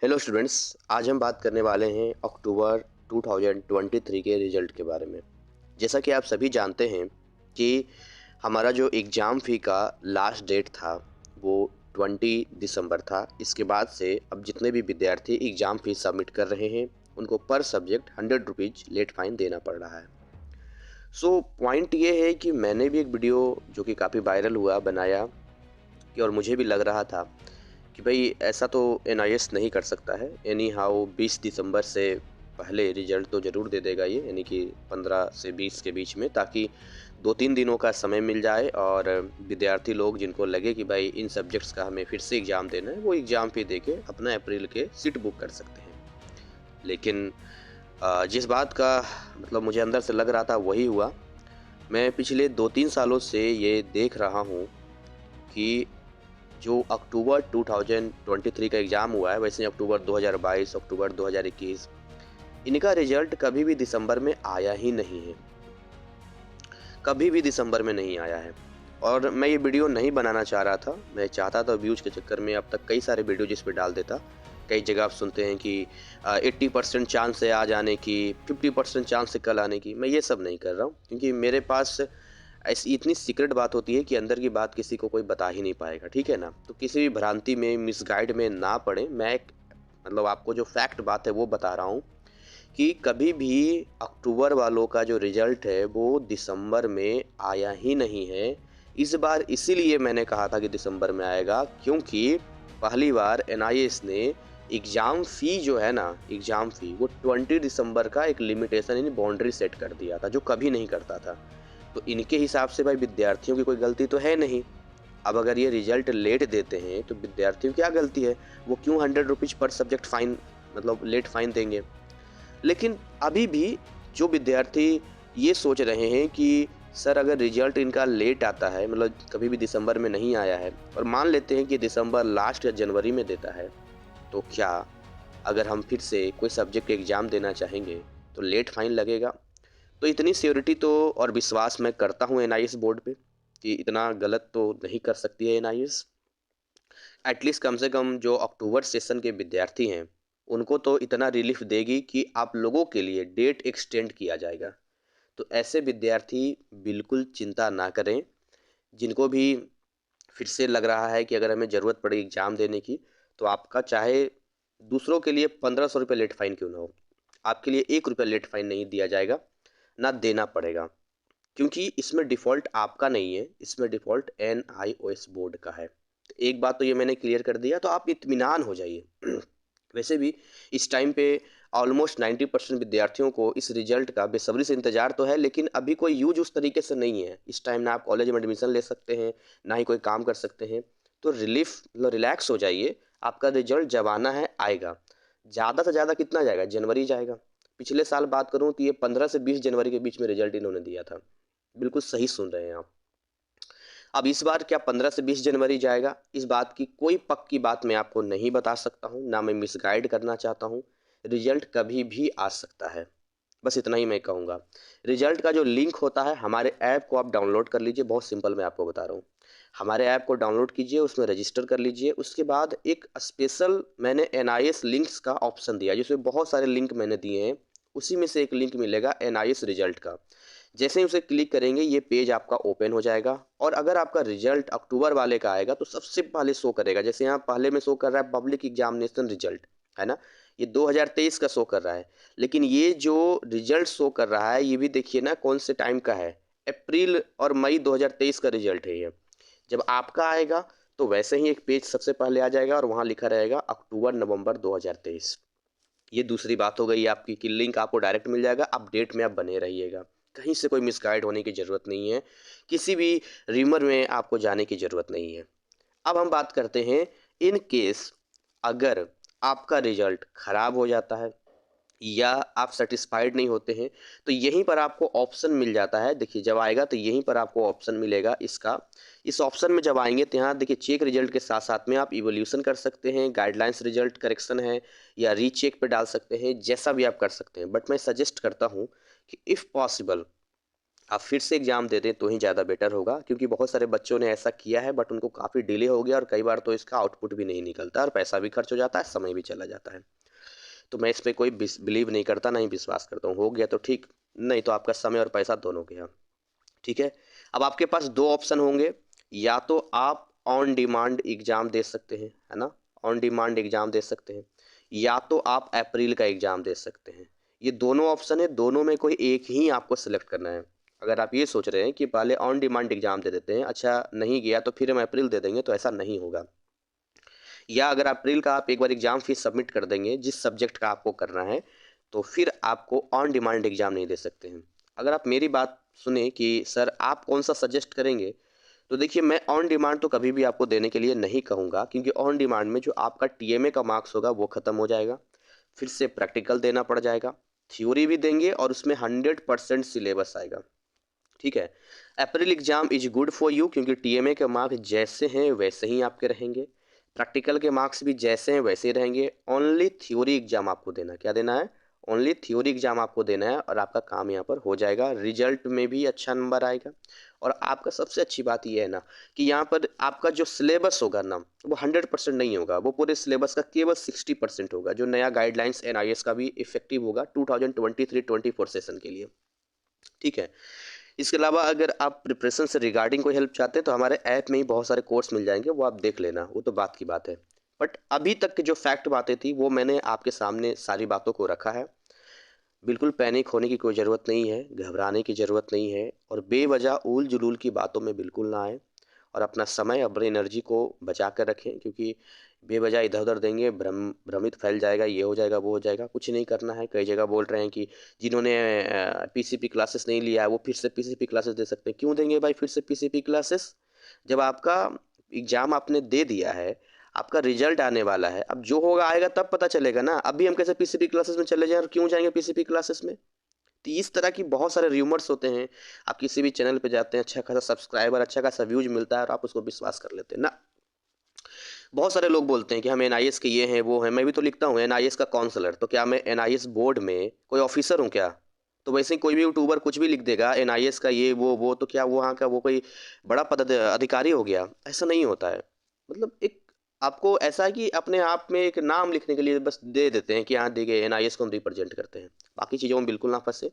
Hello students, आज हम बात करने वाले हैं अक्टूबर 2023 के रिजल्ट के बारे में। जैसा कि आप सभी जानते हैं कि हमारा जो एग्ज़ाम फ़ी का लास्ट डेट था वो 20 दिसंबर था। इसके बाद से अब जितने भी विद्यार्थी एग्ज़ाम फ़ी सबमिट कर रहे हैं उनको पर सब्जेक्ट 100 रुपीज़ लेट फ़ाइन देना पड़ रहा है। पॉइंट ये है कि मैंने भी एक वीडियो जो कि काफ़ी वायरल हुआ बनाया कि और मुझे भी लग रहा था कि भाई ऐसा तो एनआईएस नहीं कर सकता है। एनी हाउ 20 दिसंबर से पहले रिजल्ट तो ज़रूर दे देगा ये, यानी कि 15 से 20 के बीच में, ताकि 2-3 दिनों का समय मिल जाए और विद्यार्थी लोग जिनको लगे कि भाई इन सब्जेक्ट्स का हमें फिर से एग्ज़ाम देना है, वो एग्ज़ाम फ़ी दे के अपना अप्रैल के सीट बुक कर सकते हैं। लेकिन जिस बात का मतलब मुझे अंदर से लग रहा था वही हुआ। मैं पिछले 2-3 सालों से ये देख रहा हूँ कि जो अक्टूबर 2023 का एग्ज़ाम हुआ है, वैसे अक्टूबर 2022, अक्टूबर 2021, इनका रिज़ल्ट कभी भी दिसंबर में आया ही नहीं है। कभी भी दिसंबर में नहीं आया है। और मैं ये वीडियो नहीं बनाना चाह रहा था। मैं चाहता था व्यूज़ के चक्कर में अब तक कई सारे वीडियो जिस पे डाल देता। कई जगह आप सुनते हैं कि 80% चांस है आज आने की, 50% चांस है कल आने की। मैं ये सब नहीं कर रहा हूँ, क्योंकि मेरे पास ऐसी इतनी सीक्रेट बात होती है कि अंदर की बात किसी को कोई बता ही नहीं पाएगा, ठीक है ना? तो किसी भी भ्रांति में, मिसगाइड में ना पड़ें। मैं एक मतलब आपको जो फैक्ट बात है वो बता रहा हूँ कि कभी भी अक्टूबर वालों का जो रिज़ल्ट है वो दिसंबर में आया ही नहीं है। इस बार इसीलिए मैंने कहा था कि दिसंबर में आएगा, क्योंकि पहली बार एनआईएस ने एग्ज़ाम फ़ी जो है ना, एग्ज़ाम फ़ी वो 20 दिसंबर का एक लिमिटेशन यानी बाउंड्री सेट कर दिया था, जो कभी नहीं करता था। तो इनके हिसाब से भाई विद्यार्थियों की कोई गलती तो है नहीं। अब अगर ये रिज़ल्ट लेट देते हैं तो विद्यार्थियों की क्या गलती है? वो क्यों 100 रुपीज़ पर सब्जेक्ट फ़ाइन मतलब लेट फ़ाइन देंगे? लेकिन अभी भी जो विद्यार्थी ये सोच रहे हैं कि सर अगर रिजल्ट इनका लेट आता है, मतलब कभी भी दिसंबर में नहीं आया है, और मान लेते हैं कि दिसंबर लास्ट या जनवरी में देता है, तो क्या अगर हम फिर से कोई सब्जेक्ट एग्ज़ाम देना चाहेंगे तो लेट फ़ाइन लगेगा? तो इतनी श्योरिटी तो और विश्वास मैं करता हूँ एनआईएस बोर्ड पे कि इतना गलत तो नहीं कर सकती है एनआईएस। एटलीस्ट कम से कम जो अक्टूबर सेशन के विद्यार्थी हैं, उनको तो इतना रिलीफ़ देगी कि आप लोगों के लिए डेट एक्सटेंड किया जाएगा। तो ऐसे विद्यार्थी बिल्कुल चिंता ना करें, जिनको भी फिर से लग रहा है कि अगर हमें ज़रूरत पड़ी एग्ज़ाम देने की, तो आपका चाहे दूसरों के लिए 1500 रुपए लेट फ़ाइन क्यों ना हो, आपके लिए ₹1 लेट फ़ाइन नहीं दिया जाएगा, ना देना पड़ेगा। क्योंकि इसमें डिफ़ॉल्ट आपका नहीं है, इसमें डिफ़ॉल्ट एनआईओएस बोर्ड का है। तो एक बात तो ये मैंने क्लियर कर दिया, तो आप इत्मीनान हो जाइए। वैसे भी इस टाइम पे ऑलमोस्ट 90% विद्यार्थियों को इस रिज़ल्ट का बेसब्री से इंतज़ार तो है, लेकिन अभी कोई यूज़ उस तरीके से नहीं है। इस टाइम ना आप कॉलेज में एडमिशन ले सकते हैं, ना ही कोई काम कर सकते हैं। तो रिलीफ़ मतलब रिलैक्स हो जाइए, आपका रिज़ल्ट जब आना है आएगा। ज़्यादा से ज़्यादा कितना जाएगा? जनवरी जाएगा। पिछले साल बात करूँ तो ये 15 से 20 जनवरी के बीच में रिज़ल्ट इन्होंने दिया था। बिल्कुल सही सुन रहे हैं आप। अब इस बार क्या 15 से 20 जनवरी जाएगा? इस बात की कोई पक्की बात मैं आपको नहीं बता सकता हूँ, ना मैं मिसगाइड करना चाहता हूँ। रिज़ल्ट कभी भी आ सकता है, बस इतना ही मैं कहूँगा। रिज़ल्ट का जो लिंक होता है, हमारे ऐप को आप डाउनलोड कर लीजिए, बहुत सिंपल मैं आपको बता रहा हूँ। हमारे ऐप को डाउनलोड कीजिए, उसमें रजिस्टर कर लीजिए, उसके बाद एक स्पेशल मैंने एनआईएस लिंक्स का ऑप्शन दिया है, जिसमें बहुत सारे लिंक मैंने दिए हैं, उसी में से एक लिंक मिलेगा एनआईएस रिज़ल्ट का। जैसे ही उसे क्लिक करेंगे ये पेज आपका ओपन हो जाएगा, और अगर आपका रिजल्ट अक्टूबर वाले का आएगा तो सबसे पहले शो करेगा। जैसे यहाँ पहले में शो कर रहा है पब्लिक एग्जामिनेशन रिजल्ट, है ना? ये 2023 का शो कर रहा है, लेकिन ये जो रिजल्ट शो कर रहा है ये भी देखिए ना कौन से टाइम का है। अप्रैल और मई 2023 का रिजल्ट है ये। जब आपका आएगा तो वैसे ही एक पेज सबसे पहले आ जाएगा और वहाँ लिखा रहेगा अक्टूबर नवंबर 2023। ये दूसरी बात हो गई आपकी कि लिंक आपको डायरेक्ट मिल जाएगा, अपडेट में आप बने रहिएगा। कहीं से कोई मिसगाइड होने की ज़रूरत नहीं है, किसी भी र्यूमर में आपको जाने की ज़रूरत नहीं है। अब हम बात करते हैं, इन केस अगर आपका रिज़ल्ट ख़राब हो जाता है या आप सैटिस्फाइड नहीं होते हैं, तो यहीं पर आपको ऑप्शन मिल जाता है। देखिए जब आएगा तो यहीं पर आपको ऑप्शन मिलेगा इसका। इस ऑप्शन में जब आएँगे तो यहाँ देखिए चेक रिज़ल्ट के साथ-साथ में आप इवोल्यूशन कर सकते हैं, गाइडलाइंस रिज़ल्ट करेक्शन है या रीचेक पे डाल सकते हैं, जैसा भी आप कर सकते हैं। बट मैं सजेस्ट करता हूँ कि इफ़ पॉसिबल आप फिर से एग्ज़ाम दे दें तो ही ज़्यादा बेटर होगा, क्योंकि बहुत सारे बच्चों ने ऐसा किया है बट उनको काफ़ी डिले हो गया और कई बार तो इसका आउटपुट भी नहीं निकलता और पैसा भी खर्च हो जाता है, समय भी चला जाता है। तो मैं इस पे कोई बिलीव नहीं करता, ना ही विश्वास करता हूँ। हो गया तो ठीक, नहीं तो आपका समय और पैसा दोनों गया। ठीक है? अब आपके पास 2 ऑप्शन होंगे, या तो आप ऑन डिमांड एग्ज़ाम दे सकते हैं, है ना? ऑन डिमांड एग्ज़ाम दे सकते हैं, या तो आप अप्रैल का एग्ज़ाम दे सकते हैं। ये दोनों ऑप्शन है, दोनों में कोई एक ही आपको सेलेक्ट करना है। अगर आप ये सोच रहे हैं कि पहले ऑन डिमांड एग्ज़ाम दे देते हैं, अच्छा नहीं गया तो फिर हम अप्रैल दे देंगे, तो ऐसा नहीं होगा। या अगर अप्रैल का आप एक बार एग्ज़ाम फ़ीस सबमिट कर देंगे, जिस सब्जेक्ट का आपको करना है, तो फिर आपको ऑन डिमांड एग्ज़ाम नहीं दे सकते हैं। अगर आप मेरी बात सुने कि सर आप कौन-सा सजेस्ट करेंगे? तो देखिए, मैं ऑन डिमांड तो कभी भी आपको देने के लिए नहीं कहूँगा, क्योंकि ऑन डिमांड में जो आपका टीएमए का मार्क्स होगा वो ख़त्म हो जाएगा। फिर से प्रैक्टिकल देना पड़ जाएगा, थ्योरी भी देंगे और उसमें 100% सिलेबस आएगा। ठीक है? April exam is good for you, क्योंकि टीएमए के मार्क्स जैसे हैं वैसे ही आपके रहेंगे। प्रैक्टिकल के मार्क्स भी जैसे हैं वैसे ही रहेंगे। ओनली थ्योरी एग्ज़ाम आपको देना है। क्या देना है? ओनली थ्योरी एग्ज़ाम आपको देना है और आपका काम यहाँ पर हो जाएगा। रिज़ल्ट में भी अच्छा नंबर आएगा और आपका सबसे अच्छी बात ये है ना कि यहाँ पर आपका जो सिलेबस होगा ना, वो 100% नहीं होगा। वो पूरे सिलेबस का केवल 60% होगा, जो नया गाइडलाइंस एनआईएस का भी इफ़ेक्टिव होगा 2023-24 सेशन के लिए। ठीक है? इसके अलावा अगर आप प्रिपरेशन से रिगार्डिंग कोई हेल्प चाहते हैं तो हमारे ऐप में ही बहुत सारे कोर्स मिल जाएँगे, वो आप देख लेना, वो तो बात की बात है। बट अभी तक की जो फैक्ट बातें थी वो मैंने आपके सामने सारी बातों को रखा है। बिल्कुल पैनिक होने की कोई ज़रूरत नहीं है, घबराने की ज़रूरत नहीं है और बेवजह ऊल-जुलूल की बातों में बिल्कुल ना आएँ और अपना समय, अपनी एनर्जी को बचा कर रखें, क्योंकि बेवजह इधर-उधर देंगे, भ्रमित फैल जाएगा, ये हो जाएगा, वो हो जाएगा, कुछ नहीं करना है। कई जगह बोल रहे हैं कि जिन्होंने पीसीपी क्लासेस नहीं लिया है, वो फिर से पीसीपी क्लासेस दे सकते हैं। क्यों देंगे भाई फिर से पीसीपी क्लासेस? जब आपका एग्ज़ाम आपने दे दिया है, आपका रिज़ल्ट आने वाला है, अब जो होगा आएगा तब पता चलेगा ना। अभी हम कैसे पीसीपी क्लासेस में चले जाएँ और क्यों जाएँगे पीसीपी क्लासेस में? तो इस तरह की बहुत सारे र्यूमर्स होते हैं। आप किसी भी चैनल पे जाते हैं, अच्छा खासा सब्सक्राइबर, अच्छा खासा व्यूज़ मिलता है और आप उसको विश्वास कर लेते हैं। ना, बहुत सारे लोग बोलते हैं कि हम एनआईएस के ये हैं, वो हैं। मैं भी तो लिखता हूँ एनआईएस का काउंसलर, तो क्या मैं एनआईएस बोर्ड में कोई ऑफ़िसर हूँ क्या? तो वैसे ही कोई भी यूट्यूबर कुछ भी लिख देगा एनआईएस का ये वो, तो क्या वो वहाँ का वो कोई बड़ा अधिकारी हो गया? ऐसा नहीं होता है। मतलब एक आपको ऐसा है कि अपने आप में एक नाम लिखने के लिए बस दे देते हैं कि हाँ, देखिए एनआईएस को हम रिप्रेज़ेंट करते हैं। बाकी चीज़ों में बिल्कुल ना फँसे।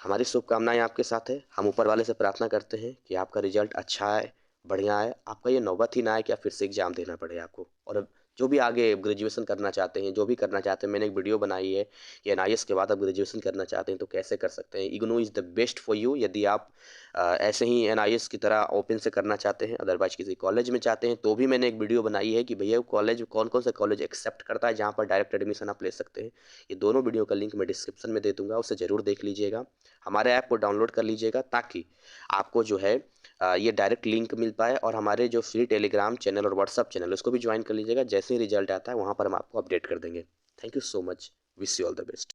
हमारी शुभकामनाएँ आपके साथ है। हम ऊपर वाले से प्रार्थना करते हैं कि आपका रिज़ल्ट अच्छा आए, बढ़िया आए। आपका ये नौबत ही ना आए कि आप फिर से एग्ज़ाम देना पड़े आपको। और जो भी आगे ग्रेजुएशन करना चाहते हैं, जो भी करना चाहते हैं, मैंने एक वीडियो बनाई है कि एनआईएस के बाद आप ग्रेजुएशन करना चाहते हैं तो कैसे कर सकते हैं। IGNOU is the best for you, यदि आप ऐसे ही एनआईएस की तरह ओपन से करना चाहते हैं, अदरवाइज़ किसी कॉलेज में चाहते हैं, तो भी मैंने एक वीडियो बनाई है कि भैया कॉलेज कौन-कौन से कॉलेज एक्सेप्ट करता है, जहाँ पर डायरेक्ट एडमिशन आप ले सकते हैं। ये दोनों वीडियो का लिंक मैं डिस्क्रिप्शन में दे दूँगा, उसे ज़रूर देख लीजिएगा। हमारे ऐप को डाउनलोड कर लीजिएगा ताकि आपको जो है ये डायरेक्ट लिंक मिल पाए और हमारे जो फ्री टेलीग्राम चैनल और व्हाट्सएप चैनल उसको भी ज्वाइन कर लीजिएगा। जैसे ही रिजल्ट आता है वहाँ पर हम आपको अपडेट कर देंगे। Thank you so much. Wish you all the best.